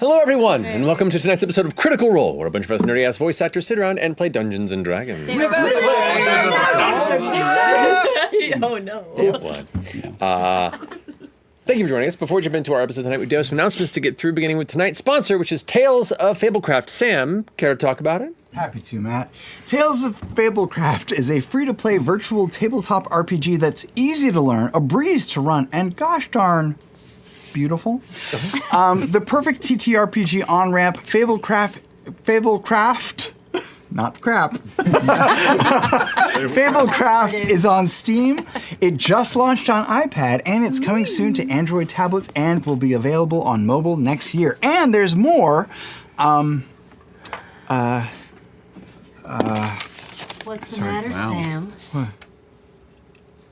Hello, everyone, and welcome to tonight's episode of Critical Role, where a bunch of us nerdy-ass voice actors sit around and play Dungeons and Dragons. Oh, no. What? Thank you for joining us. Before we jump into our episode tonight, we do have some announcements to get through, beginning with tonight's sponsor, which is Tales of Fablecraft. Sam, care to talk about it? Happy to, Matt. Tales of Fablecraft is a free-to-play virtual tabletop RPG that's easy to learn, a breeze to run, and gosh darn beautiful. The perfect TTRPG on-ramp, Fablecraft, not crap. Fablecraft is on Steam. It just launched on iPad, and it's coming soon to Android tablets and will be available on mobile next year. And there's more. What's the matter, Sam? What?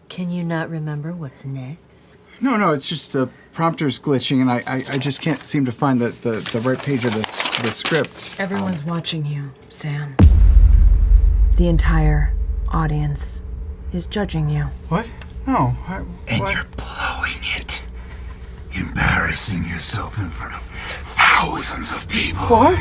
Can you not remember what's next? No, it's just the prompter's glitching, and I just can't seem to find the right page of the script. Everyone's watching you, Sam. The entire audience is judging you. What? No. And what? you're blowing it. Embarrassing yourself in front of thousands of people. What?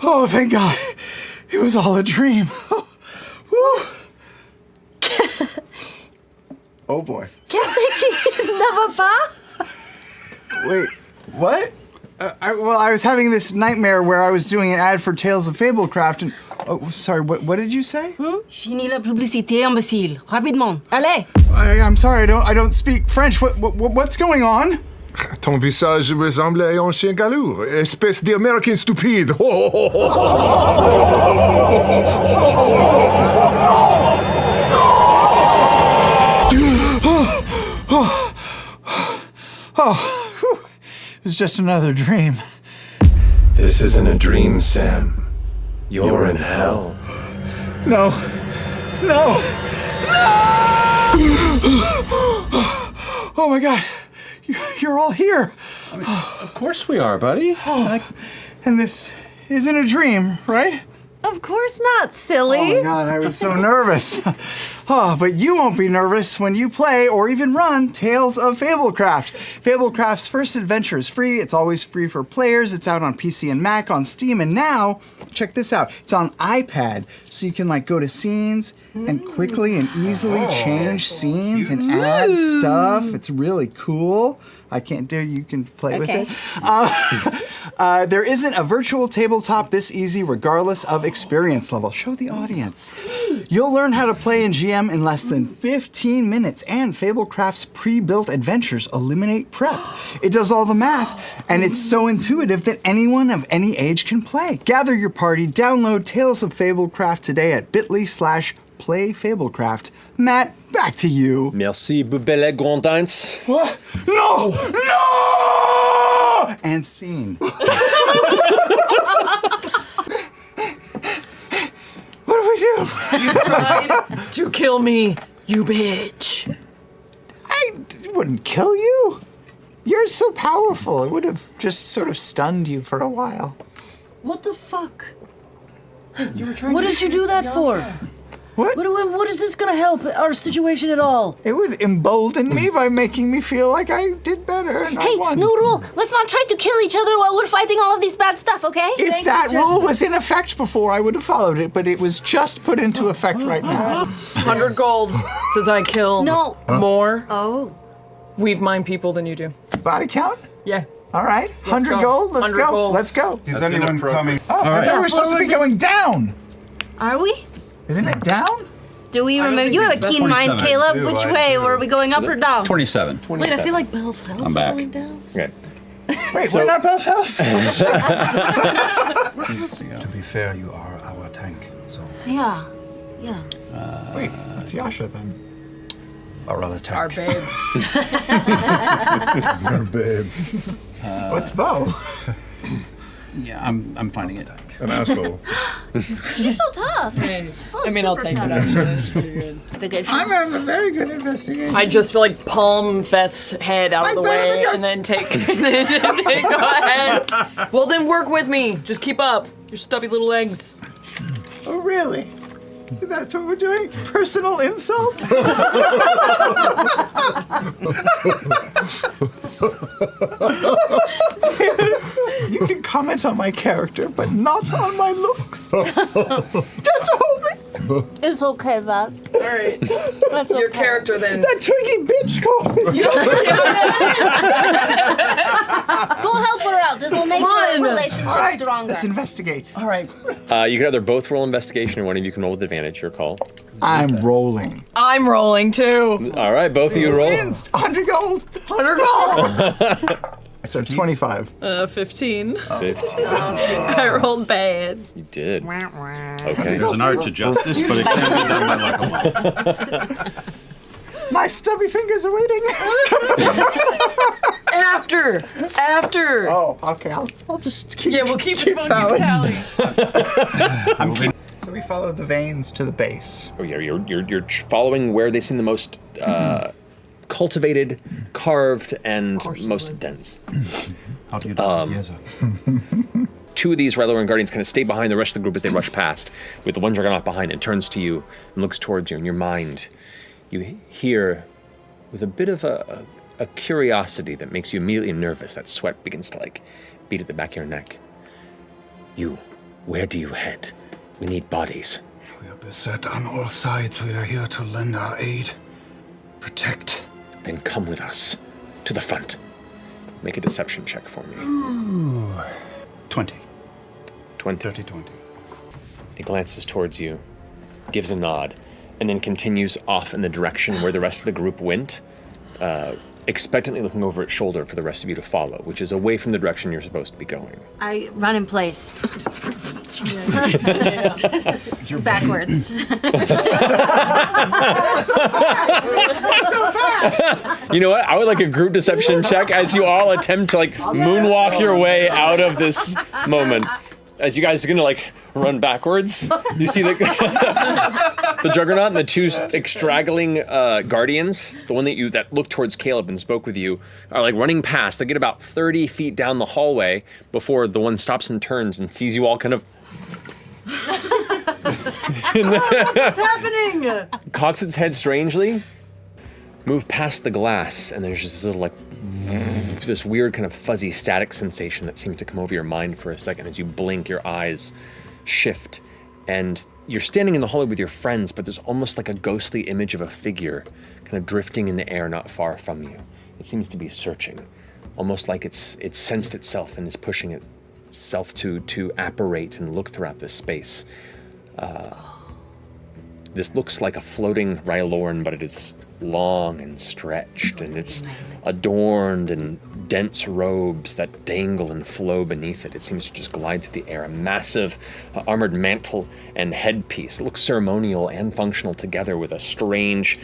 Oh, thank God. It was all a dream. Oh, boy. Wait, what? I was having this nightmare where I was doing an ad for Tales of Fablecraft and... Oh, sorry, what did you say? Finis la publicité, imbécile. Rapidement. Allez! I'm sorry, I don't speak French. What's going on? Ton visage ressemble à un chien galou, espèce d'Américain stupide. It was just another dream. This isn't a dream, Sam. You're in hell. No. Oh my God. You're all here. I mean, of course we are, buddy. And this isn't a dream, right? Of course not, silly. Oh my God, I was so nervous. But you won't be nervous when you play or even run Tales of Fablecraft. Fablecraft's first adventure is free. It's always free for players. It's out on PC and Mac, on Steam, and now, check this out. It's on iPad, so you can go to scenes and quickly and easily change scenes and add stuff. It's really cool. I can't do it. You can play with it. There isn't a virtual tabletop this easy regardless of experience level. Show the audience. You'll learn how to play in GM in less than 15 minutes, and Fablecraft's pre-built adventures eliminate prep. It does all the math, and it's so intuitive that anyone of any age can play. Gather your party, download Tales of Fablecraft today at bit.ly/playfablecraft. Matt, back to you. Merci, Boubelle Grandins. What? No! And scene. What do we do? To kill me, you bitch. I wouldn't kill you. You're so powerful. It would have just sort of stunned you for a while. What the fuck? What did you do that for? What? What is this gonna help our situation at all? It would embolden me by making me feel like I did better and I won. New rule. Let's not try to kill each other while we're fighting all of these bad stuff, okay? If that rule was in effect before, I would have followed it, but it was just put into effect right now. 100 gold says I kill more Weavemind people than you do. Body count? Yeah. All right. 100 go. gold? Let's 100 go. gold. Let's go. Is anyone coming? Oh, I thought we were supposed to be going down. Are we? Isn't it down? Do we remember? You have a keen mind, Caleb. Which way? Were we going up or down? 27. Wait, I feel like Bell's house I'm back. going down. Okay. Wait, we're not Bell's house? To be fair, you are our tank, so Yeah. Wait, it's Yasha then. our other tank. Our babe. Our babe. What's Beau? Yeah, I'm finding it. An asshole. You're so tough. I mean, I'll take it, actually. That's pretty good. I'm a very good investigator. I just feel like palm Veth's head out of the way and then take go ahead. Well, then work with me. Just keep up. Your stubby little legs. Oh, really? That's what we're doing? Personal insults? You can comment on my character, but not on my looks. Just hold me. It's okay, Veth. All right. That's okay. Your character then. That twiggy bitch goes. Go help her out. It'll make on. your relationship All right, stronger. let's investigate. All right. You can either both roll investigation or one of you can roll with advantage. Your call. I'm rolling. I'm rolling too. All right, both of you roll. Wins. 100 gold. 100 gold. So 25. 15. 15. I rolled bad. You did. Okay. There's an art to justice, but it can't be done by luck alone. My stubby fingers are waiting. After. Oh, okay. I'll just keep. Yeah, we'll keep tally. tally. So we follow the veins to the base. Oh yeah, you're following where they seem the most cultivated, carved, and most dense. How do you do it, Yasha? Two of these Ryloran Guardians kind of stay behind the rest of the group as they rush past, with the one Juggernaut behind and turns to you and looks towards you. In your mind, you hear, with a bit of a curiosity that makes you immediately nervous, that sweat begins to beat at the back of your neck. You, where do you head? We need bodies. We are beset on all sides. We are here to lend our aid. Protect. Then come with us to the front. Make a deception check for me. 20. 20. 30, 20. He glances towards you, gives a nod, and then continues off in the direction where the rest of the group went, expectantly looking over its shoulder for the rest of you to follow, which is away from the direction you're supposed to be going. I run in place. Backwards. You know what? I would like a group deception check as you all attempt to moonwalk your way out of this moment. As you guys are gonna run backwards, you see the Juggernaut and the two straggling guardians, the one that looked towards Caleb and spoke with you, are running past. They get about 30 feet down the hallway before the one stops and turns and sees you all kind of. What's happening? Cocks its head strangely, move past the glass, and there's just this little this weird kind of fuzzy static sensation that seems to come over your mind for a second. As you blink, your eyes shift, and you're standing in the hallway with your friends, but there's almost like a ghostly image of a figure kind of drifting in the air not far from you. It seems to be searching, almost like it's sensed itself and is pushing itself to apparate and look throughout this space. This looks like a floating Ryloran, but it is long and stretched, and it's adorned in dense robes that dangle and flow beneath it. It seems to just glide through the air. A massive armored mantle and headpiece. It looks ceremonial and functional together with a strange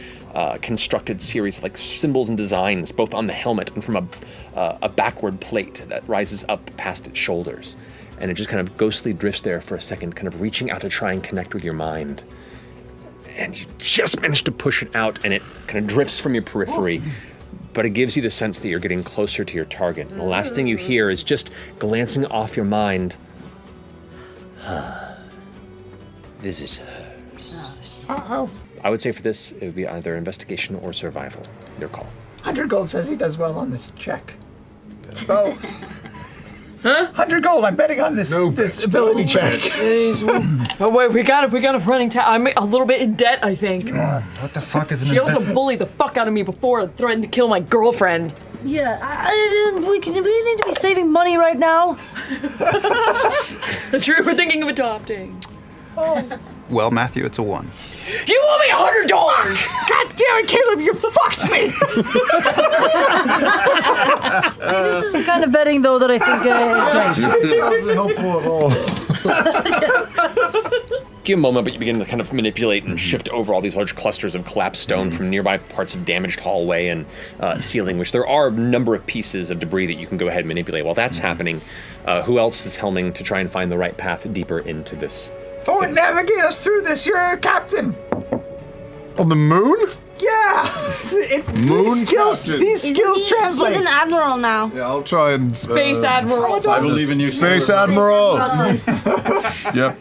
constructed series of symbols and designs, both on the helmet and from a backward plate that rises up past its shoulders. And it just kind of ghostly drifts there for a second, kind of reaching out to try and connect with your mind. And you just manage to push it out, and it kind of drifts from your periphery, but it gives you the sense that you're getting closer to your target. And the last thing you hear is just glancing off your mind. Visitors. Oh, I would say for this, it would be either investigation or survival. Your call. 100 gold says he does well on this check. Beau. Huh? 100 gold. I'm betting on this ability check. Oh wait, we got a running I'm a little bit in debt, I think. What the fuck is an She also investment? bullied the fuck out of me before and threatened to kill my girlfriend. Yeah, we need to be saving money right now. That's true, we're thinking of adopting. Well, Matthew, it's a 1. You owe me $100! God damn it, Caleb, you fucked me! See, this is the kind of betting, though, that I think is great. It's not helpful at all. Give you a moment, but you begin to kind of manipulate and shift over all these large clusters of collapsed stone from nearby parts of damaged hallway and ceiling, which there are a number of pieces of debris that you can go ahead and manipulate. While that's happening, who else is helming to try and find the right path deeper into this? Forward, navigate us through this. You're a captain. On the moon? Yeah. Moon These skills translate. He's an admiral now. Yeah, I'll try and. Space Admiral. I believe in you, Space sir. Admiral! Got this. Yep.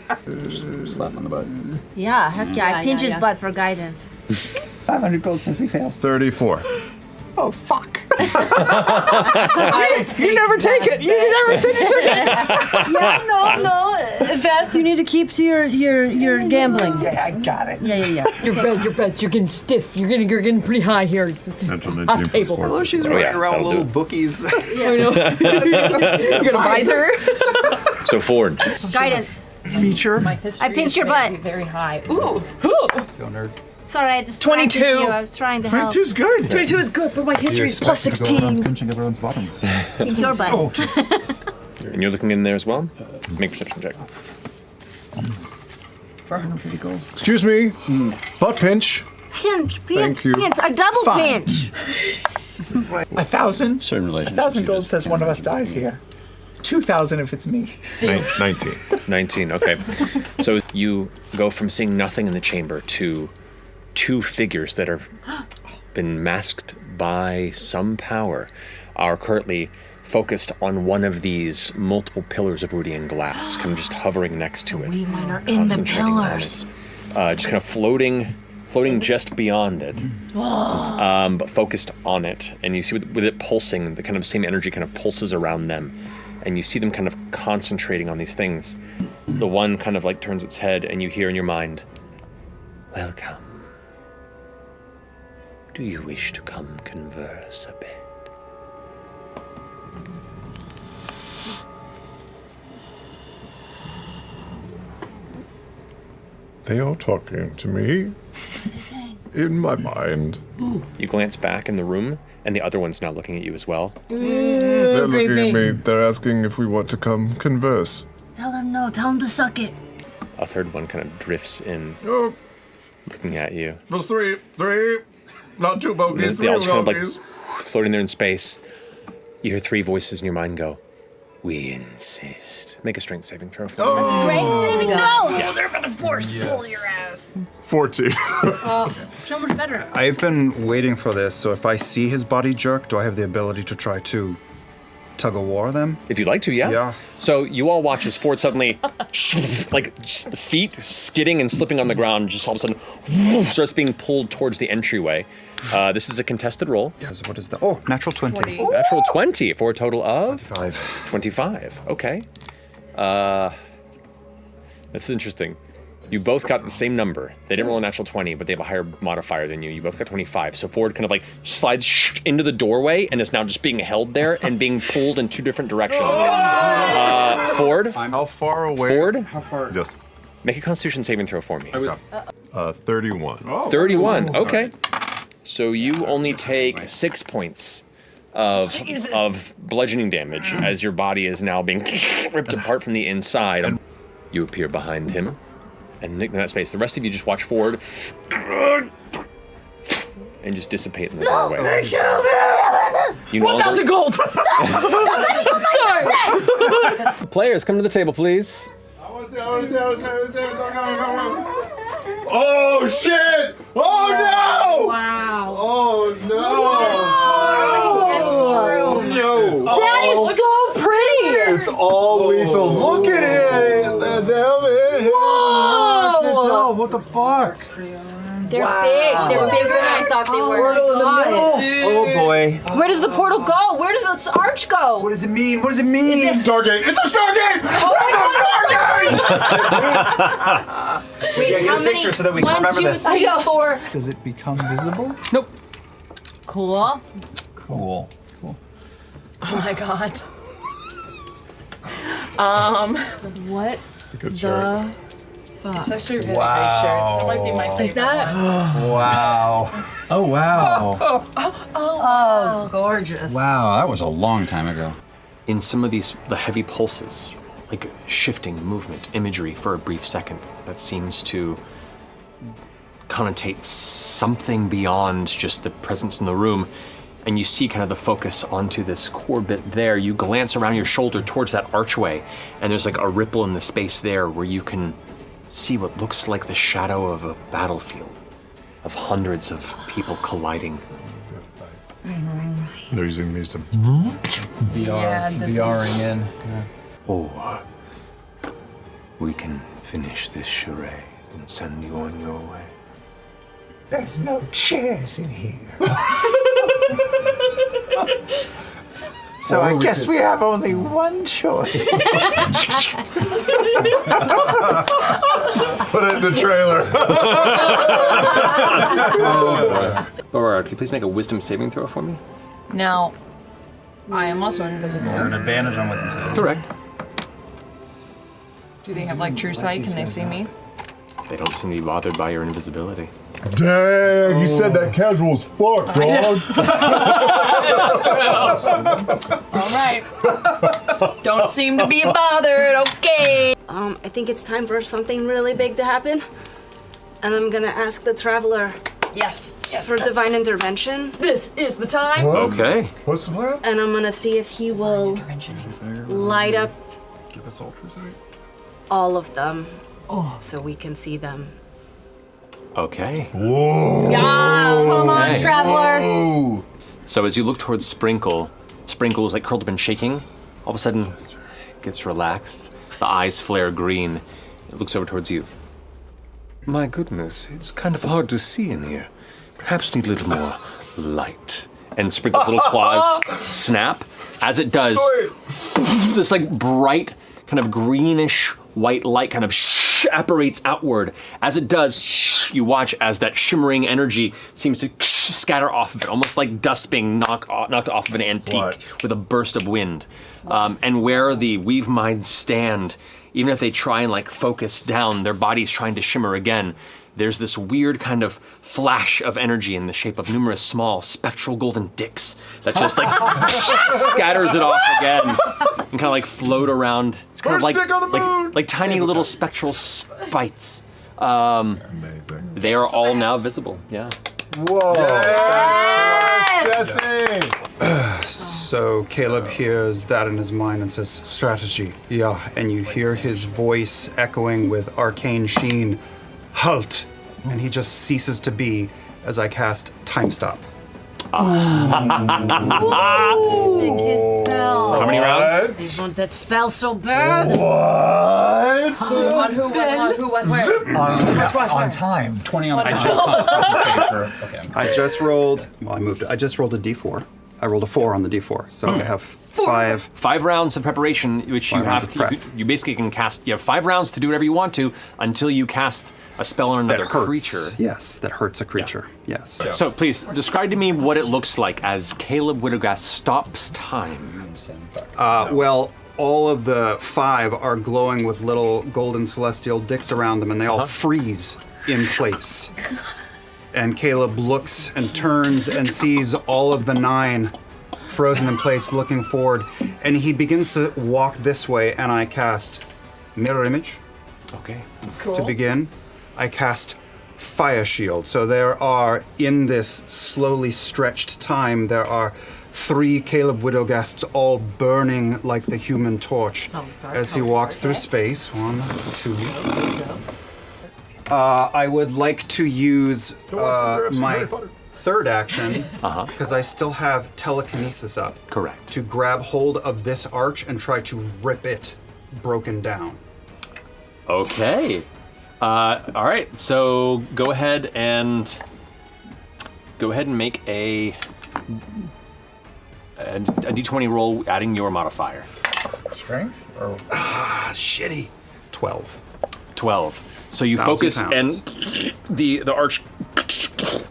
Slap on the butt. Yeah, heck yeah. I pinch his butt for guidance. 500 gold says he fails. 34. Oh, fuck. You never take it. You never said you took it. No. Veth, you need to keep to your gambling. Yeah, I got it. Yeah. Your bets. You're getting stiff. You're getting pretty high here. Central Hot 19 plus table. 4. Oh, she's running around that'll little do it. bookies. I know. You're gonna visor. So Ford. Guidance. Feature. My history I pinched is your gonna butt. be very high. Ooh. Go, nerd. Sorry, I distracted 22. you. I was trying to help. 22's good. 22 is good, but my history is plus 16. Pinching everyone's bottoms. Pinch your butt. And you're looking in there as well? Make a perception check. 450 gold. Excuse me. Butt pinch. Pinch. Thank you. Pinch. A double Fine. pinch. 1,000. Certain relationships. 1,000 gold says one of us dies here. 2,000 if it's me. 19. 19, okay. So you go from seeing nothing in the chamber to two figures that have been masked by some power are currently focused on one of these multiple pillars of Rudian glass, kind of just hovering next to it. Weavemind are in the concentrating on it. pillars. Just kind of floating just beyond it, but focused on it. And you see with it pulsing, the kind of same energy kind of pulses around them. And you see them kind of concentrating on these things. The one kind of like turns its head and you hear in your mind, "Welcome. Do you wish to come converse a bit?" They are talking to me. In my mind. You glance back in the room, and the other one's now looking at you as well. They're looking at me. They're asking if we want to come converse. Tell them no. Tell them to suck it. A third one kind of drifts in, Oh, looking at you. plus three. Not two bogeys, They all just kind of like bogeys. floating there in space. You hear three voices in your mind go, "We insist." Make a strength saving throw for me. Strength saving throw. Yeah. They're gonna force pull your ass. 14. So much better. I've been waiting for this, so if I see his body jerk, do I have the ability to try to tug of war them? If you'd like to, yeah. Yeah. So you all watch as Ford suddenly, like just the feet skidding and slipping on the ground, just all of a sudden starts being pulled towards the entryway. This is a contested roll. Yes, what is that? Oh, natural 20. Natural 20 for a total of 5. 25. Okay. That's interesting. You both got the same number. They didn't roll a natural 20, but they have a higher modifier than you. You both got 25. So Ford kind of like slides into the doorway and is now just being held there and being pulled in two different directions. Ford? How far away? Ford? How far? Yes. Make a Constitution saving throw for me. 31. 31. Okay. So you only take 6 points of bludgeoning damage as your body is now being ripped apart from the inside. You appear behind him and in that space. The rest of you just watch Ford and just dissipate in the doorway. You 1,000 gold! Sorry! Players, come to the table, please. Oh shit! Oh no! Wow. Oh no! Oh, no! That is so pretty! It's all lethal. Look at it! Damn it! Whoa! What the fuck? They're big. They're bigger than I thought they were. Oh boy. Where does the portal go? Where does this arch go? What does it mean? What does it mean? Stargate! It's a Stargate! It's a Stargate! Wait, Yeah, get how a many? picture so that we can 1, remember 2, this. 3, 4. Does it become visible? Cool. Cool. Oh my god. What? It's a good shirt. It's actually a really Wow. great shirt. That might be my favorite. Is that? Wow. Oh, wow. Oh, gorgeous. Wow, that was a long time ago. In some of these, the heavy pulses, like shifting movement, imagery for a brief second, that seems to connotate something beyond just the presence in the room. And you see kind of the focus onto this core bit there. You glance around your shoulder towards that archway, and there's like a ripple in the space there where you can see what looks like the shadow of a battlefield, of hundreds of people colliding. They're using these to. VRing in. Or we can finish this charade can send you on your way. There's no chairs in here. So I guess we have only one choice. Put it in the trailer. Aurora, could you please make a wisdom saving throw for me? Now, I am also invisible. An advantage on wisdom saving. Correct. Do they have like true sight? Can they see me? They don't seem to be bothered by your invisibility. Dang, you said that casual as fuck, dog. All right. Don't seem to be bothered, okay. I think it's time for something really big to happen. And I'm gonna ask the Traveler Yes. for divine intervention. This is the time. What? Okay. What's the plan? And I'm gonna see if he will light up Give us ultra sight. all of them so we can see them. Okay. Whoa. Come on, Hey. Traveler! Ooh. So as you look towards Sprinkle, Sprinkle is like curled up and shaking. All of a sudden, gets relaxed. The eyes flare green. It looks over towards you. My goodness, it's kind of hard to see in here. Perhaps need a little more light. And Sprinkle's little claws snap. As it does, this like bright, kind of greenish white light kind of apparates outward. As it does, you watch as that shimmering energy seems to scatter off of it, almost like dust being knocked off of an antique with a burst of wind. And where the Weavemind stand, even if they try and like focus down, their body's trying to shimmer again. There's this weird kind of flash of energy in the shape of numerous small spectral golden dicks that just like scatters it off again and kind of like float around. It's kind of like, dick on the moon! like tiny little spectral spites. Amazing. They are all now visible. Yeah. Whoa. Jesse. So Caleb hears that in his mind and says, strategy, yeah. And you hear his voice echoing with arcane sheen, halt. And he just ceases to be as I cast timestop. Sick spell. How many rounds? I want that spell so bad. What? On who, what, where? On time. 20 on the time. Okay. I just rolled, well, I moved it. I just rolled a d4. I rolled a 4 on the d4. So I have 5. 5 rounds of preparation, which you 5 rounds have. of prep. You basically can cast. You have 5 rounds to do whatever you want to until you cast a spell on another that hurts. creature. Yes, that hurts a creature. Yes. So please describe to me what it looks like as Caleb Widogast stops time. Well, all of the 5 are glowing with little golden celestial dicks around them, and they all freeze in place. And Caleb looks and turns and sees all of the 9 frozen in place, looking forward, and he begins to walk this way, and I cast Mirror Image. Okay. To begin. I cast Fire Shield. So there are, in this slowly stretched time, there are 3 Caleb Widowgasts all burning like the Human Torch as he walks through space. 1, 2. I would like to use my third action, because I still have telekinesis up. Correct. To grab hold of this arch and try to rip it broken down. Okay. All right. So go ahead and make a d20 roll, adding your modifier. Strength? Or Shitty. 12. 12. So you 1,000 focus, pounds. and the arch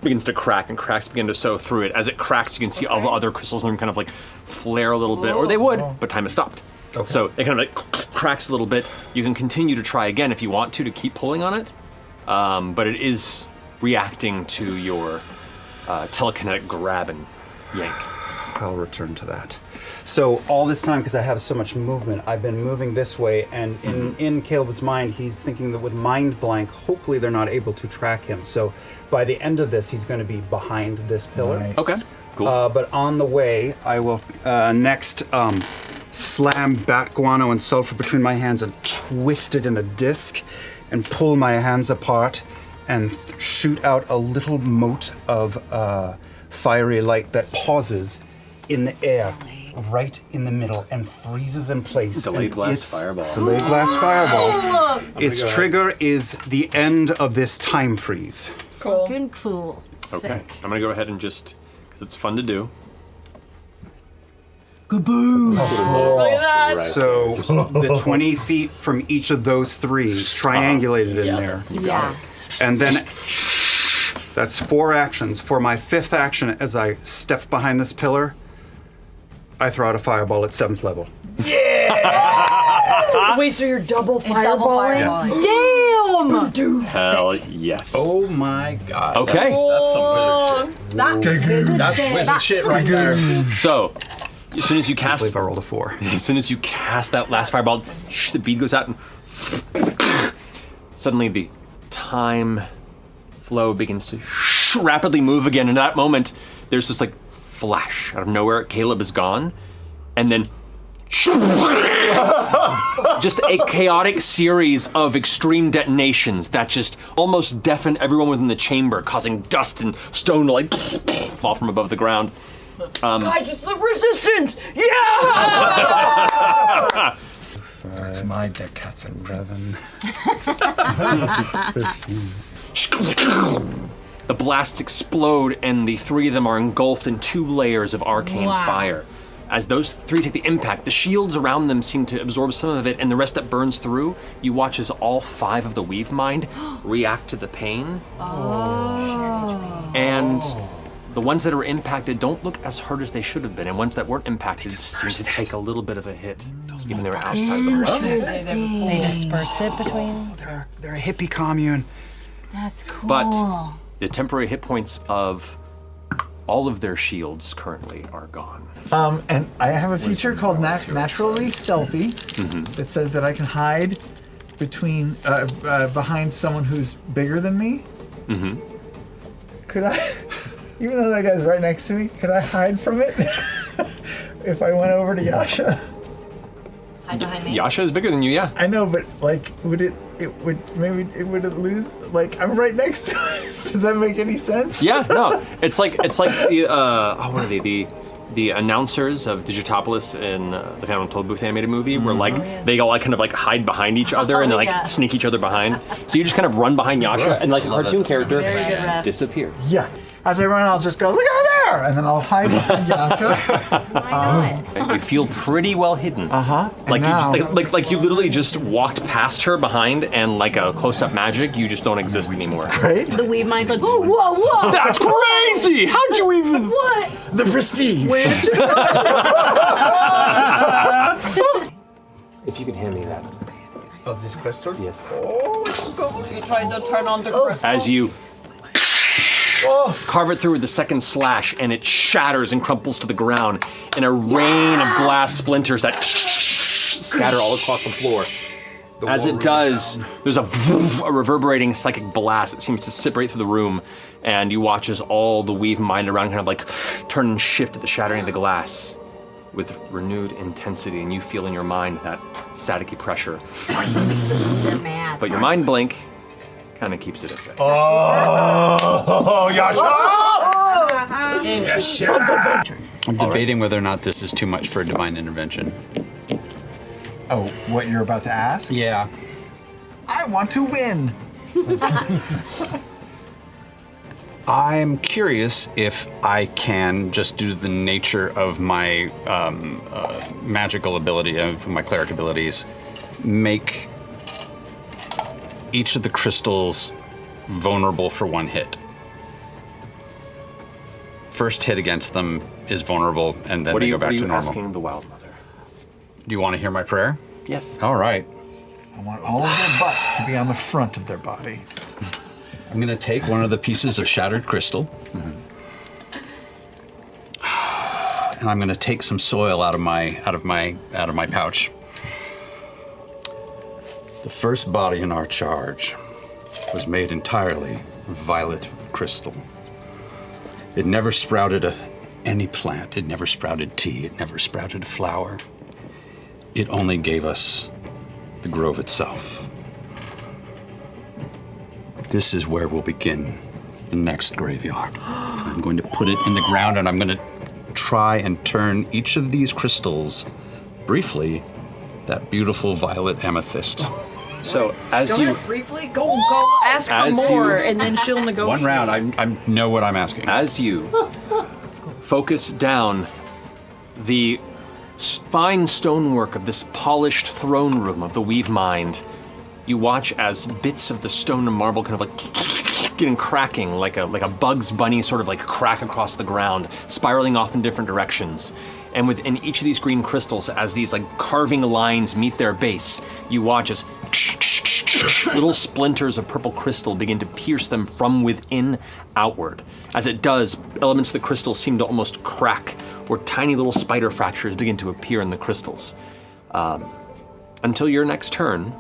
begins to crack, and cracks begin to sew through it. As it cracks, you can see all the other crystals in them kind of like flare a little bit, or they would, but time has stopped. Okay. So it kind of like cracks a little bit. You can continue to try again if you want to keep pulling on it, but it is reacting to your telekinetic grab and yank. I'll return to that. So all this time, because I have so much movement, I've been moving this way, and in Caleb's mind, he's thinking that with Mind Blank, hopefully they're not able to track him. So by the end of this, he's going to be behind this pillar. Nice. Okay, cool. But on the way, I will next slam Bat Guano and Sulfur between my hands and twist it in a disc and pull my hands apart and shoot out a little mote of fiery light that pauses in the air right in the middle and freezes in place. Delayed And blast it's- fireball. Delayed blast fireball. Its trigger is the end of this time freeze. Fucking cool. Okay. I'm gonna go ahead and just, because it's fun to do. Kaboom! Look at that. So the 20 feet from each of those three triangulated in there. Yeah. And then that's 4 actions. For my 5th action, as I step behind this pillar, I throw out a fireball at 7th level. Wait, so you're double Double fireballing? fireball. Damn! Hell yes. Oh my god. Okay. That's some wizard shit. That's wizard That's shit. wizard shit right there. So, as soon as you I cast, believe I rolled a 4. as soon as you cast that last fireball, the bead goes out, and suddenly the time flow begins to rapidly move again. And at that moment, there's this like flash out of nowhere. Caleb is gone, and then just a chaotic series of extreme detonations that just almost deafen everyone within the chamber, causing dust and stone to like fall from above the ground. Guys, it's the resistance! Yeah! It's my dead cats and prints. The blasts explode, and the 3 of them are engulfed in 2 layers of arcane fire. As those 3 take the impact, the shields around them seem to absorb some of it, and the rest that burns through, you watch as all 5 of the Weavemind react to the pain. And the ones that are impacted don't look as hurt as they should have been, and ones that weren't impacted seem to take a little bit of a hit, even though they're outside the world. They dispersed it between. They're a hippie commune. That's cool. But the temporary hit points of all of their shields currently are gone. And I have a feature called Naturally Stealthy that says that I can hide between behind someone who's bigger than me. Could I, even though that guy's right next to me, could I hide from it if I went over to Yasha? Hide behind me. Yasha is bigger than you, yeah. I know, but like, would it lose? Like, I'm right next to it. Does that make any sense? Yeah, no. It's like the what are they? The announcers of Digitopolis in the Phantom Tollbooth animated movie, where like they all like kind of like hide behind each other and they like sneak each other behind. So you just kind of run behind Yasha and like a cartoon character disappears. Yeah. As I run, I'll just go, look over there, and then I'll hide behind Yasha. Why not? You feel pretty well hidden. Like now- you like you literally just walked past her behind, and like a close-up magic, you just don't exist anymore. Right? The Weavemind's like, oh, whoa, whoa. That's crazy! How'd you even? What? The prestige. If you could hand me that. Oh, is this crystal? Yes. You tried to turn on the crystal. As you carve it through with the second slash, and it shatters and crumples to the ground in a rain of glass splinters that scatter all across the floor. As it does, there's a reverberating psychic blast that seems to separate through the room, and you watch as all the Weavemind around kind of like turn and shift at the shattering of the glass with renewed intensity, and you feel in your mind that staticky pressure. They're mad. But your mind blink kind of keeps it at bay. Oh, Yasha! I'm debating whether or not this is too much for a divine intervention. Oh, what you're about to ask? Yeah. I want to win. I'm curious if I can, just due to the nature of my magical ability, of my cleric abilities, make each of the crystals vulnerable for 1 hit. First hit against them is vulnerable, and then they go back to normal. What are you asking the Wild Mother? Do you want to hear my prayer? Yes. All right. I want all of their butts to be on the front of their body. I'm going to take one of the pieces of shattered crystal, and I'm going to take some soil out of my pouch. The first body in our charge was made entirely of violet crystal. It never sprouted any plant. It never sprouted tea. It never sprouted a flower. It only gave us the grove itself. This is where we'll begin the next graveyard. I'm going to put it in the ground, and I'm going to try and turn each of these crystals, briefly, that beautiful violet amethyst. So as Don't you ask briefly. Go ask for As more, you- and then she'll negotiate. One round, I know what I'm asking. As you focus down the fine stonework of this polished throne room of the Weavemind, you watch as bits of the stone and marble kind of like getting cracking, like a Bugs Bunny sort of like crack across the ground, spiraling off in different directions. And within each of these green crystals, as these like carving lines meet their base, you watch as little splinters of purple crystal begin to pierce them from within outward. As it does, elements of the crystal seem to almost crack, or tiny little spider fractures begin to appear in the crystals. Until your next turn,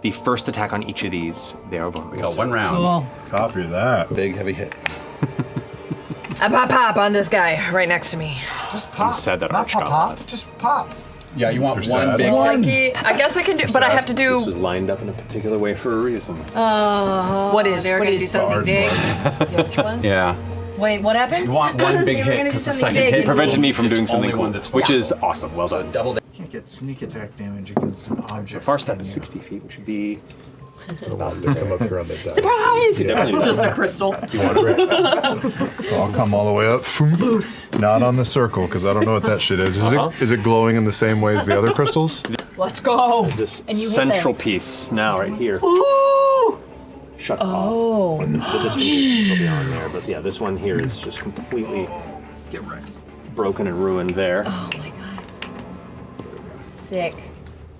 the first attack on each of these, they are vulnerable. We got 1 round. Cool. Copy that. Big, heavy hit. I pop on this guy right next to me. Just pop. Sad that Not Arch got pop. lost. Just pop. Yeah, you want You're one sad. big One. hit. I guess I can do, but I have to This was do. lined up in a particular way for a reason. What is? They were What gonna do is? something Large big. one. Which ones? Yeah. Wait, what happened? You want one big They were hit, gonna do because the something second big hit and Prevented me from doing It's something only cool, one that's which fine. is awesome. Well done. Double You can't get sneak attack damage against an object. The far step can is you? 60 feet, which would be About to come up here on the dice. Surprise! definitely Just a crystal. I'll come all the way up. Boom. Not on the circle, because I don't know what that shit is. Is it glowing in the same way as the other crystals? Let's go. this And you hit central them. piece now right here Ooh! shuts off. And this one will still be on there, but yeah, this one here is just completely broken and ruined there. Oh my god. Sick.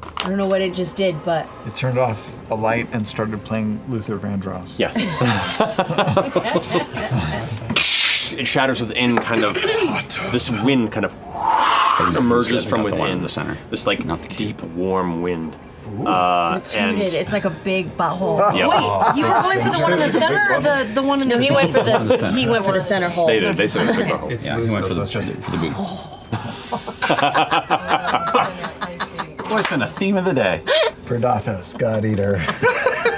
I don't know what it just did, but It turned off a light and started playing Luther Vandross. Yes. It shatters within, kind of. This wind kind of emerges from Got the one within. in the center. This like Not the key. deep, warm wind. it's rooted. It's like a big butthole. Yep. Wait, you were going for the one in the center or the one in the No, he went for the he went for the center hole. They did. They said it was a butthole. It's Yeah, loose, he went for so the, it's just- for the boot. Boy, it's been a theme of the day. Predatos, God Eater,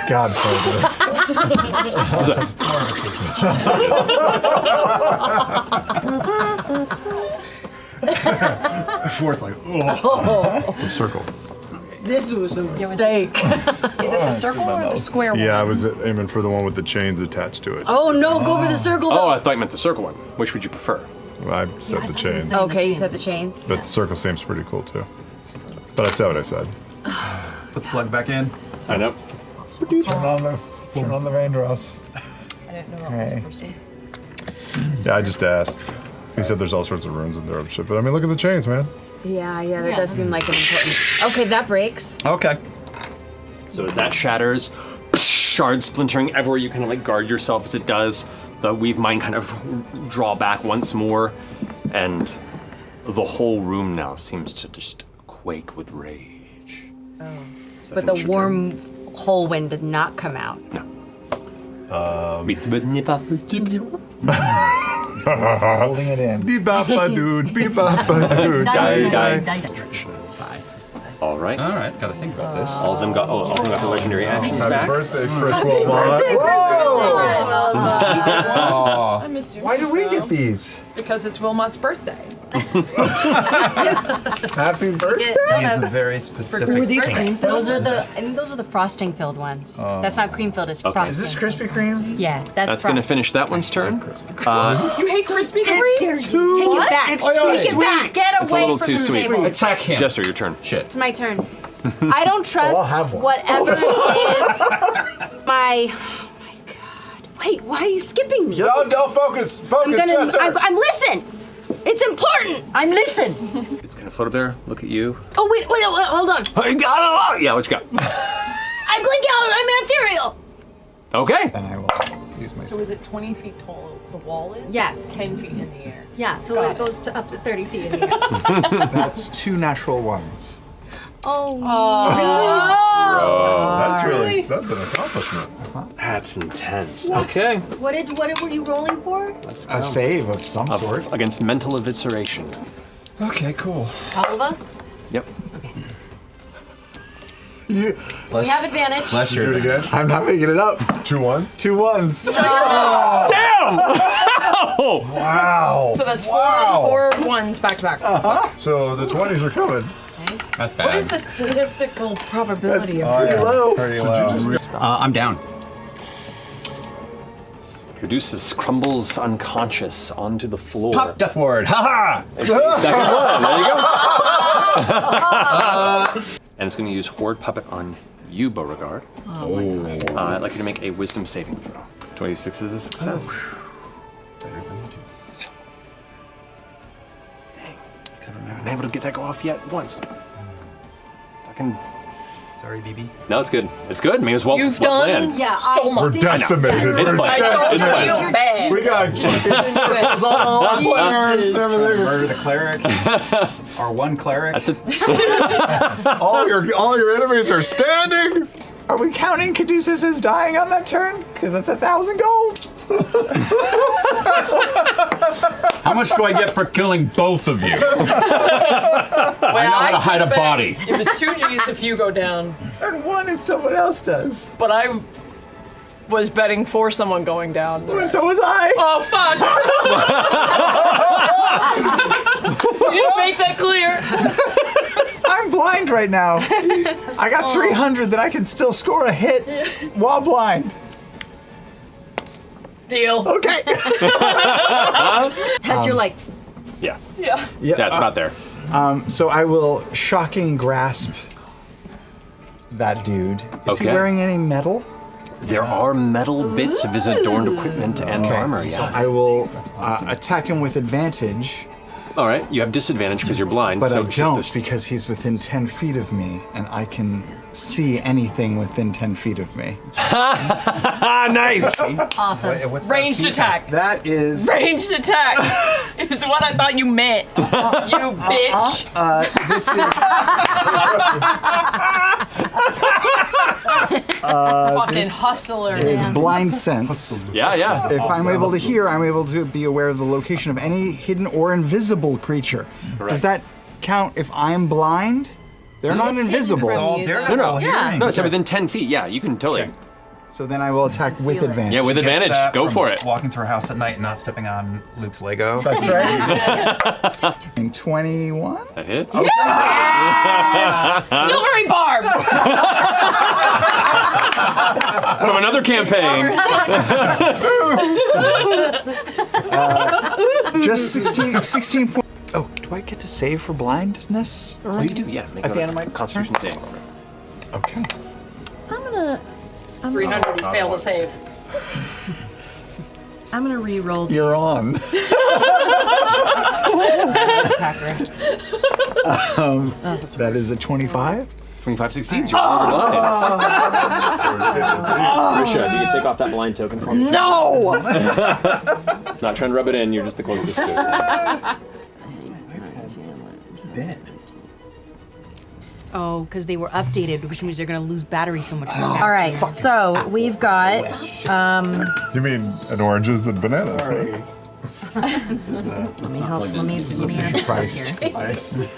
Godfather. Ford's like, oh. The circle. This was a mistake. Is it the circle or the square one? Yeah, I was aiming for the one with the chains attached to it. Oh no, go for the circle Oh, though. I thought you meant the circle one. Which would you prefer? I said the chains. Okay, you said the chains. But the circle seems pretty cool too. But I said what I said. Put the plug back in. I know. Turn on the Vandross. I didn't know. Hey. Yeah, I just asked. He said there's all sorts of runes in there and shit. But I mean, look at the chains, man. Yeah, that does seem like an important. Okay, that breaks. Okay. So as that shatters, shards splintering everywhere, you kind of like guard yourself as it does. The Weavemind kind of draw back once more, and the whole room now seems to just quake with rage. But the warm hole wind did not come out. Holding it in. Be-bop-a dude, be-bop-a dude. All right. All right, got to think about this. All of them got the legendary actions Happy back. birthday, Chris Willmott. I miss you. Why do we so. get these? Because it's Willmott's birthday. Happy birthday. He's a very specific. Who are these? Those are the. I think those are the frosting filled ones. That's not cream filled. It's frosting. Is this Krispy Kreme? Yeah, that's. That's going to finish that one's turn. You hate Krispy Kreme? Take it back. It's too Take it back. Get It's a away little from too the sweet. table. Attack him. Jester, your turn. Shit. It's my turn. I don't trust I'll have one. whatever is my. Oh my god! Wait, why are you skipping me? Don't focus. Focus, Jester. I'm listen. It's important. I'm listen. It's going to float up there, look at you. Oh wait, hold on. I got it! Yeah, what you got? I blink out. I'm ethereal. Okay. And I will use my. So is it 20 feet tall, the wall is? Yes. 10 feet in the air. Yeah, so Got it goes to up to 30 feet in the air. That's 2 natural ones. Oh. That's an accomplishment. That's intense. Okay. What were you rolling for? Let's A save of some sort. Against mental evisceration. Okay, cool. All of us? Yep. We have advantage. Bless Do it your again. I'm not making it up. 2 ones. 2 ones. Sam! Wow. So that's four ones back to back. So the 20s are coming. Not What is bad. the statistical probability of Pretty low. Pretty low. I'm down. Caduceus crumbles unconscious onto the floor. Pop Death Ward. Ha Second one. There you go. And it's going to use Horrid Puppet on you, Beauregard. I'd like you to make a Wisdom saving throw. 26 is a success. Dang, I haven't been able to get that go off yet once. Fucking. Sorry, BB. No, it's good. It's good. I mean, it's well planned. Yeah, so We're much. decimated. It's We're fine. It's fine. Feel bad. We got fucking circles on all our players and everything. Murder the cleric. Our one cleric. That's it. All your enemies are standing. Are we counting Caduceus as dying on that turn? Because that's 1,000 gold. How much do I get for killing both of you? Well, I know how to hide a bet body. It was 2 G's if you go down, And 1 if someone else does. but I was betting for someone going down. So was I. Oh, fuck! You didn't make that clear. I'm blind right now. I got 300 that I can still score a hit while blind. Deal. Okay. Has your like. Yeah. Yeah. Yeah, it's about there. So I will shocking grasp that dude. Is he Okay. wearing any metal? There are metal bits of his adorned equipment and armor, So yeah. I will attack him with advantage, All right, you have disadvantage because you're blind. but so I it's just don't because he's within 10 feet of me, and I can see anything within 10 feet of me. Nice! Awesome. What's that Ranged key attack. That is... Ranged attack is what I thought you meant. You bitch. This is... Fucking hustler. is blind sense. Yeah, yeah. If I'm able to hear, I'm able to be aware of the location of any hidden or invisible creature. Does that count if I'm blind? They're not invisible. from you, Daredevil No, no. Yeah. No, it's within 10 feet. Yeah, you can totally. So then I will attack with Feel it. advantage. Yeah, with advantage. Go for it. Walking through a house at night and not stepping on Luke's Lego. That's right. And 21? That hits. Silvery barbs. From another campaign. Just 16 points. Oh, do I get to save for blindness? Oh, you do? Yeah. Make At a the end of my Constitution save. Okay. 300, you fail to save. I'm gonna re-roll. You're on. That is a 25. 25 succeeds. You're blind. Risha, do you take off that blind token for me? No! Not trying to rub it in. You're just the closest to it. Dead. Oh, because they were updated, which means they're gonna lose battery so much more. All right, so we've got. You mean an oranges and bananas, right? Let me help. Let me help Price. here. Nice.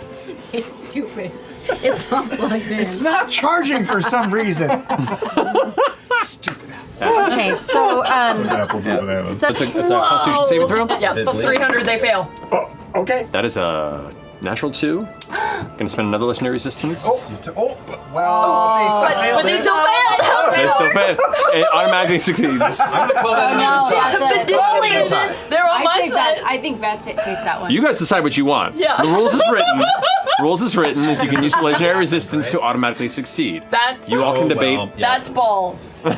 It's stupid. It's not plugged in. It's not charging for some reason. Stupid. Okay, so Apples and bananas. so That's a Constitution saving throw? Yeah, 300, they fail. Okay. That is a natural 2. Gonna spend another legendary resistance. Well, But they still failed. They still fail. It automatically succeeds. No, that's They're on my side. I think Veth takes that one. You guys decide what you want. Yeah. The rules is written. Rules is written is you can use legendary resistance to automatically succeed. That's You all can debate. that's balls. I'm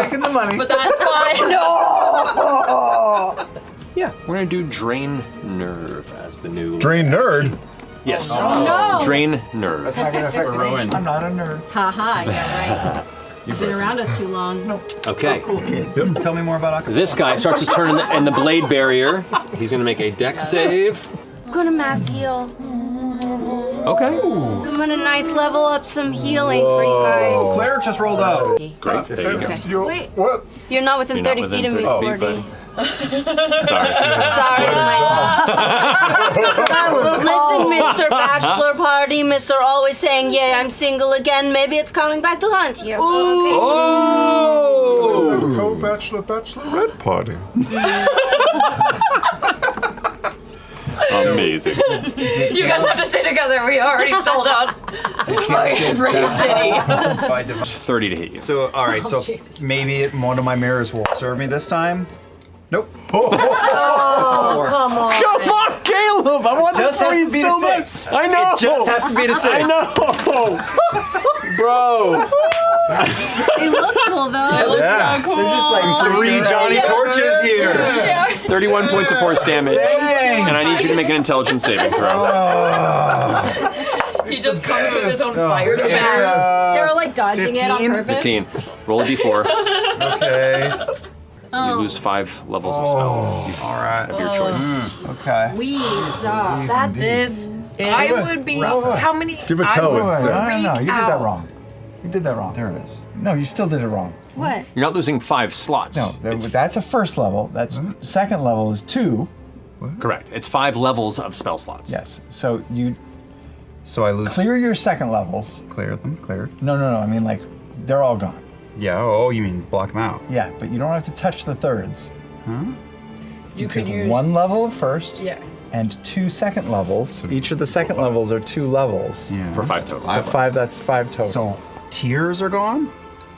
taking the money. But that's fine. No. Yeah, we're gonna do Drain Nerve as the new. Drain nerd. Yes. No. Drain Nerve. That's not gonna affect me. Ruined. I'm not a nerd. Haha, yeah, right. You've been around us too long. Okay. tell me more about Aqua. This guy starts his turn in the blade barrier. He's gonna make a dex save. I'm gonna mass heal. Okay. I'm gonna 9th level up some healing for you guys. Cleric just rolled out. Great. There you go. Wait, What? you're not within You're not 30 feet of within me, 30 feet, 40. Sorry. Sorry, Listen, Mr. Bachelor Party, Mr. Always saying, yeah, I'm single again. Maybe it's coming back to haunt you. Oh! Co-bachelor, bachelorette party. Amazing. You guys have to stay together. We already sold out. Ring City. 30 to hit you. So, all right, so Jesus. maybe one of my mirrors will serve me this time. Nope. Oh, come on. Come on, Caleb! I want Just to has to be so the much. 6. I know. It just has to be the 6. I know. Bro. They look cool, though. Yeah. They're just like 3 Johnny Torches here. 31 points of force damage. Dang. And I need you to make an intelligence saving throw. He just comes with his own fire They were like dodging it on 15? purpose. 15. Roll a d4. Okay. You lose 5 levels of spells All right. of your choice. Okay. That is. I would be. How many? Give a toe instead. No, you did that wrong. You did that wrong. There it is. No, you still did it wrong. What? You're not losing 5 slots. No, that's a first level. That's second level is 2. Correct. It's 5 levels of spell slots. Yes. So you So I lose. clear your second levels. Clear them. Cleared. No. I mean, like, they're all gone. Yeah. Oh, you mean block them out? Yeah, but you don't have to touch the thirds. You could Take use 1 level of first Yeah. and 2 second levels. Each of the second levels are 2 levels. Yeah. For 5 total. So 5, that's 5 total. So tears are gone.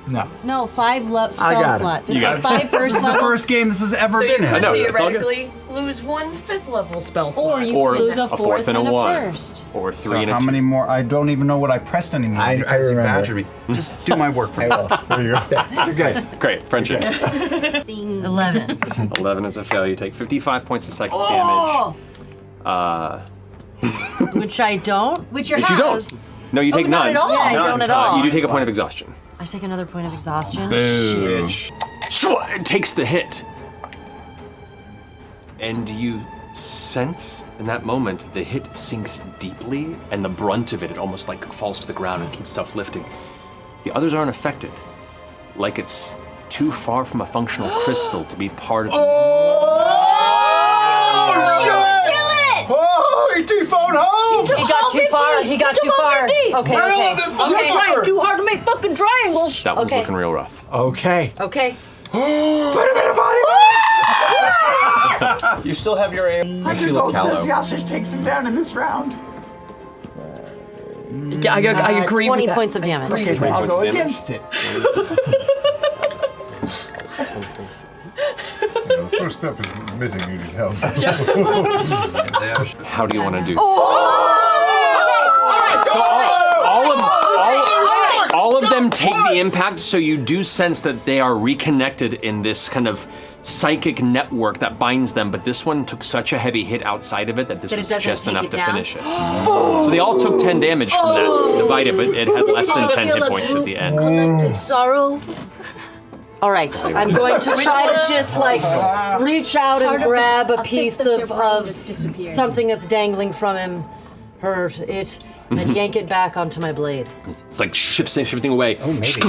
no. No, 5 I spell got it. slots. You It's got like it. 5 This first is the levels. first game this has ever So you been could in. know, that's all good. theoretically lose 1 5th level spell slot. Or you Or could lose a a fourth and a 1. first. Or 3 So and a how 2. many more? I don't even know what I pressed anymore I because you remember. badgered me. Just do my work for I me. will. There you go. You're good. Great. Friendship. 11. 11 is a failure. You take 55 points of psychic Oh! damage. Which I don't. Which your Which you don't. house. No, you take not none. at all. Yeah, I don't at all. You do take a point of exhaustion. I take another point of exhaustion. It takes the hit. And you sense in that moment the hit sinks deeply, and the brunt of it almost like falls to the ground and keeps self-lifting. The others aren't affected. Like it's too far from a functional crystal to be part of Oh, he T-phone home! He got too far. He got too far. Okay, okay. You're trying too hard to make fucking triangles. That one's Okay. looking real rough. Okay. Okay. Put him in a body bag! You still have your aim. Makes you 100 look gold says callow. Yasha takes him down in this round. Yeah, I agree 20 with that. points of damage. Okay, 20 I'll points go of damage. against it. The first step is admitting you need help. How do you want to do? Oh! All of them take the impact, so you do sense that they are reconnected in this kind of psychic network that binds them, but this one took such a heavy hit outside of it that this That it was doesn't just take enough it to down? finish it. So they all took 10 damage from that divided, but it had less than 10 hit points at the end. Collective sorrow. All right, I'm going to try to just like reach out and grab a piece of something that's dangling from him, and yank it back onto my blade. It's like shifts everything away. Oh, maybe.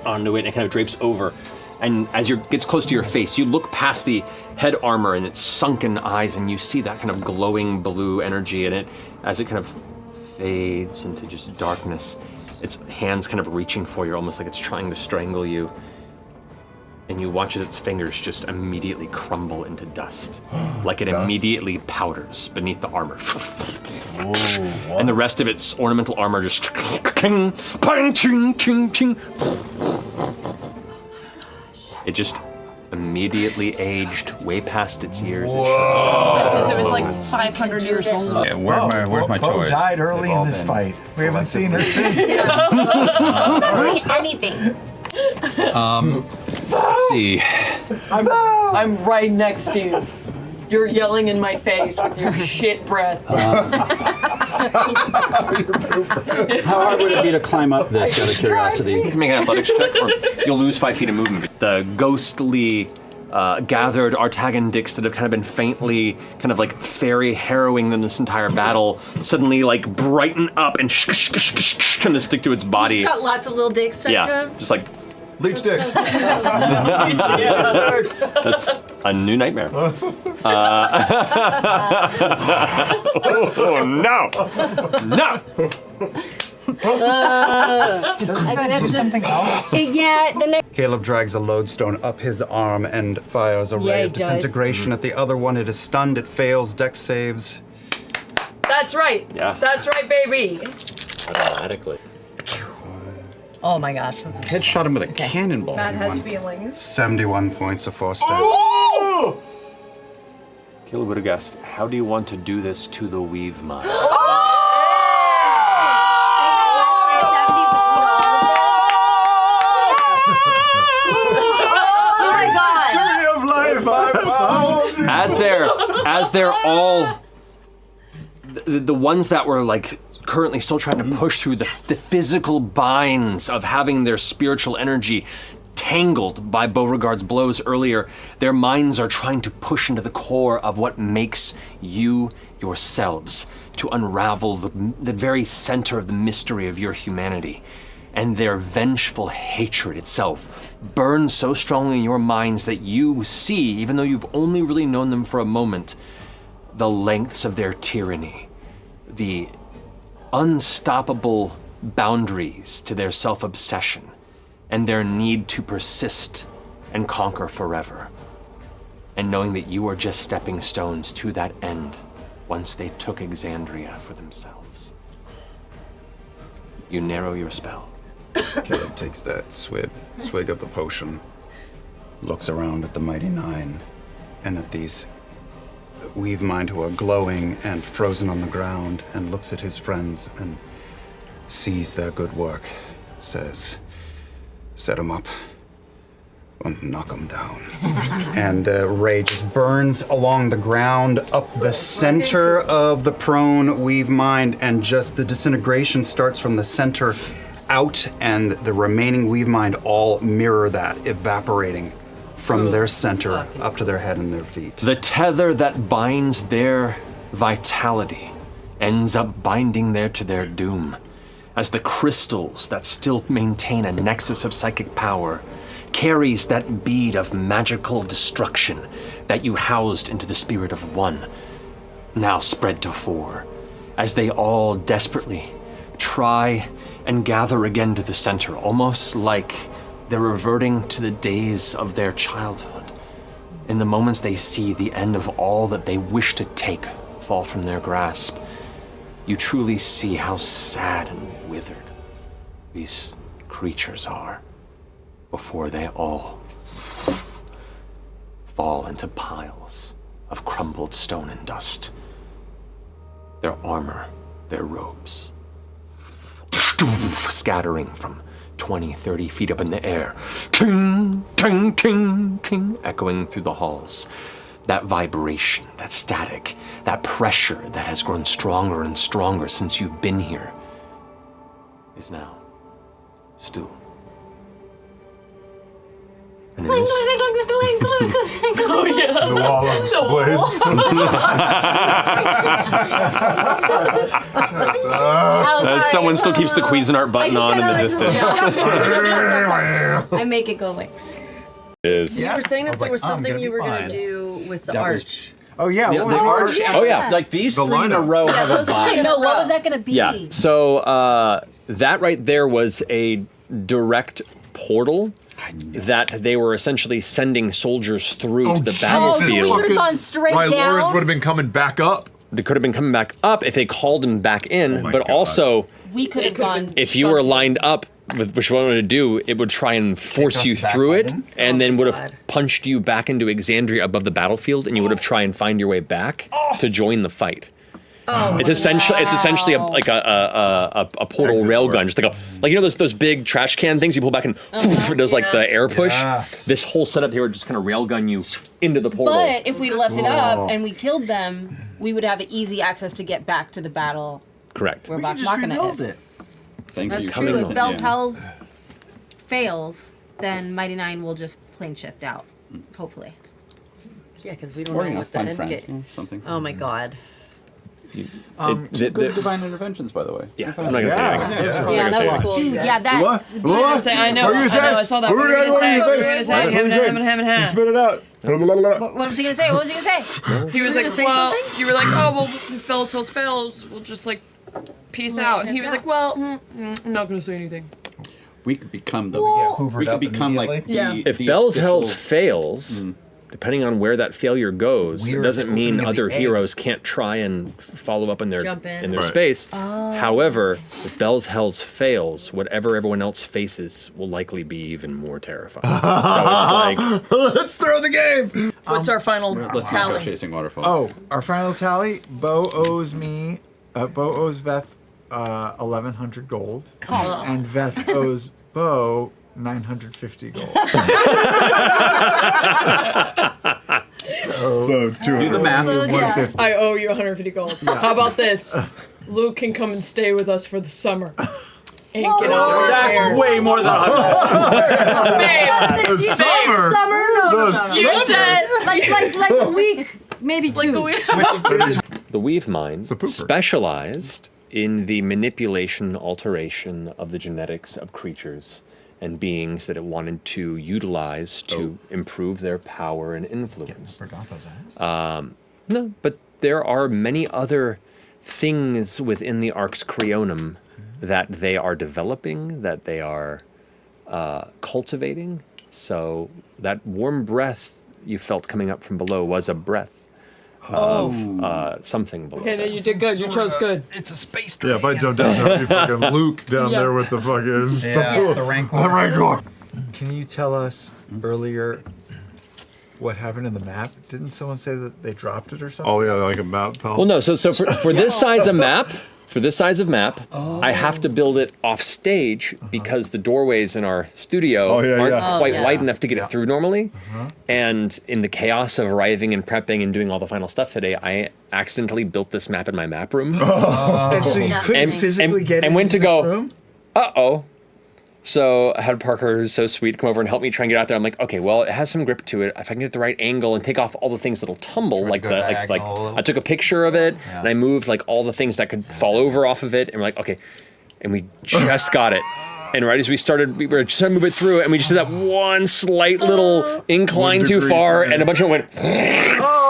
Onto it and it kind of drapes over. And as it gets close to your face, you look past the head armor and its sunken eyes, and you see that kind of glowing blue energy in it as it kind of fades into just darkness. Its hands kind of reaching for you, almost like it's trying to strangle you. And you watch as its fingers just immediately crumble into dust. Like it immediately powders beneath the armor. And the rest of its ornamental armor just king, pang, ching, ching, ching. It just immediately aged way past its years. Because it was like 500 years old. Yeah, where's my Beau choice? died early in this fight. We haven't seen her since. Doing anything. Let's see. I'm right next to you. You're yelling in my face with your shit breath. How hard would it be to climb up this, out of curiosity? You can make an athletics check, or you'll lose 5 feet of movement. The ghostly, gathered Artagandix that have kind of been faintly, kind of like fairy harrowing them this entire battle, suddenly like brighten up and kind of stick to its body. He's got lots of little dicks stuck to Yeah, him. just like Leech dicks. That's a new nightmare. Oh no! No! Doesn't that do something else? Yeah, the next. Caleb drags a lodestone up his arm and fires a Yeah, ray he of does. disintegration at the other one. It is stunned. It fails. Dex saves. That's right. Yeah. That's right, baby. Automatically. Oh my gosh, this is. Headshot him with a cannonball. Matt has One. feelings. 71 points of force damage. Oh! Caleb would have guessed. How do you want to do this to the Weavemind? As they're all the ones that were like currently still trying to push through the physical binds of having their spiritual energy tangled by Beauregard's blows earlier, their minds are trying to push into the core of what makes you yourselves, to unravel the very center of the mystery of your humanity. And their vengeful hatred itself burns so strongly in your minds that you see, even though you've only really known them for a moment, the lengths of their tyranny, the unstoppable boundaries to their self-obsession, and their need to persist and conquer forever. And knowing that you are just stepping stones to that end once they took Exandria for themselves. You narrow your spell. Caleb takes that swig of the potion, looks around at the Mighty Nine, and at these Weavemind who are glowing and frozen on the ground, and looks at his friends and sees their good work, says, set them up and knock them down. And the ray just burns along the ground, up the center of the prone Weavemind, and just the disintegration starts from the center out, and the remaining Weavemind all mirror that, evaporating from their center up to their head and their feet. The tether that binds their vitality ends up binding to their doom, as the crystals that still maintain a nexus of psychic power carries that bead of magical destruction that you housed into the spirit of one, now spread to four, as they all desperately try and gather again to the center, almost like they're reverting to the days of their childhood. In the moments they see the end of all that they wish to take fall from their grasp, you truly see how sad and withered these creatures are before they all fall into piles of crumbled stone and dust. Their armor, their robes, scattering from 20, 30 feet up in the air. King, king, king, king, echoing through the halls. That vibration, that static, that pressure that has grown stronger and stronger since you've been here is now still. And in this, Oh, yeah. The wall of blades. someone still keeps the Cuisinart button on in the distance. I make it go like. You were saying that there was something you were going to do with the arch. Oh yeah, what was the the arch. arch? Oh yeah, like these three in a row have a vibe. No, what was that gonna be? Yeah, so that right there was a direct portal that they were essentially sending soldiers through to the Oh, so battlefield. we could have gone straight My lords down. would have been coming back up. They could have been coming back up if they called him back in, my but God. also We could have gone. if you were lined up with which one to do, it would try and force us you back through it, in? and then would have God. punched you back into Exandria above the battlefield, and you would have tried and find your way back to join the fight. It's essentially like a portal Exit railgun, door. just like you know those big trash can things you pull back and it does like the air push. Yes. This whole setup here would just kind of railgun you into the portal. But if we left it up and we killed them, we would have easy access to get back to the battle Correct. where We could Vox just Machina rebuild is. it. Thank That's you. true. If Yeah. Bell's Hells fails, then Mighty Nine will just plane shift out. Hopefully. Yeah, because we don't Or, know you know, what the fun end friend. game. Something. Oh my god. Good divine interventions, by the way. Yeah, I'm not gonna say anything. Yeah, that was cool. Dude, yeah, that. What? I know. I saw that. What were you gonna say? You spit it out. What was he gonna say? What was he gonna say? He was like, well, you were like, oh, well, fails till fails. We'll just like peace out. And he was like, well, I'm not gonna say anything. We could become the. Hoovered We could up become like immediately. the. If the Bell's official- Hells fails, depending on where that failure goes, it Weird doesn't mean opening of the other egg. heroes can't try and follow up in their Jump in. their Right. space. However, if Bell's Hells fails, whatever everyone else faces will likely be even more terrifying. So it's like Let's throw the game. What's our final Let's not go tally? chasing waterfall. Oh, our final tally. Beau owes Veth 1,100 gold, and Veth owes Beau 950 gold. So 200. Do the math. 150. I owe you 150 gold. How about this? Luke can come and stay with us for the summer. Ain't get out That's way more than 100. The summer. Summer? No. You said Like a week, maybe two. the Weavemind a pooper. specialized in the manipulation, alteration of the genetics of creatures and beings that it wanted to utilize to improve their power and influence. Forgot those ass. No, but there are many other things within the Arx Creonum that they are developing, that they are cultivating. So that warm breath you felt coming up from below was a breath of something below. Okay, no, there. you did good. You chose good. It's a space Yeah, dragon. if I jump down, there would be fucking Luke down Yeah. there with the fucking. Yeah, the Rancor. The Rancor. Can you tell us earlier what happened in the map? Didn't someone say that they dropped it or something? Oh yeah, like a map, pal. Well, no. So for this size of map, I have to build it off stage because the doorways in our studio aren't quite wide enough to get it through normally. And in the chaos of arriving and prepping and doing all the final stuff today, I accidentally built this map in my map room. And so you couldn't physically get and went into to go, this room? uh-oh. So I had Parker, who's so sweet, come over and help me try and get out there. I'm like, okay, well, it has some grip to it. If I can get the right angle and take off all the things that'll tumble, like go the diagonal a little. I took a picture of it and I moved like all the things that could fall over off of it, and we're like, okay, and we just got it. And right as we were just trying to move it through, and we just did that one slight little incline too far, and a bunch of it went.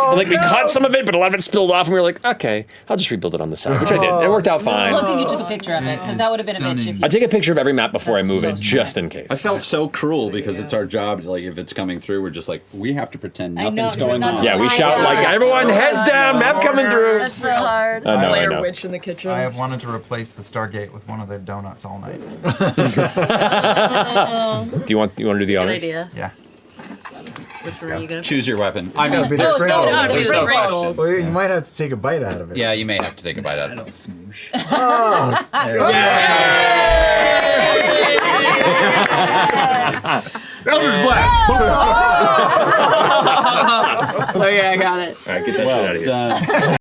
And like we caught some of it, but a lot of it spilled off, and we were like, okay, I'll just rebuild it on the side, which I did. It worked out fine. Looking, you took a picture of it because that would have been a bitch if you. I take a picture of every map before I move so it, just in case. I felt so cruel because it's our job. Like if it's coming through, we're just like we have to pretend I know, nothing's going not on. to Yeah, we Side shout like eye. everyone heads down, map coming through. That's so hard. I know, I Player know. witch in the kitchen. I have wanted to replace the Stargate with one of their donuts all night. Do you want to do the Good honors? idea. Yeah. Which one are you gonna Choose your weapon. I gotta be the No, Sprinkles. no, Choose the Sprinkles. Well, you might have to take a bite out of it. Yeah, you may have to take a bite out of it. Smoosh. Elder's Black. Oh yeah, I got it. All right, get that shit out of here. Done.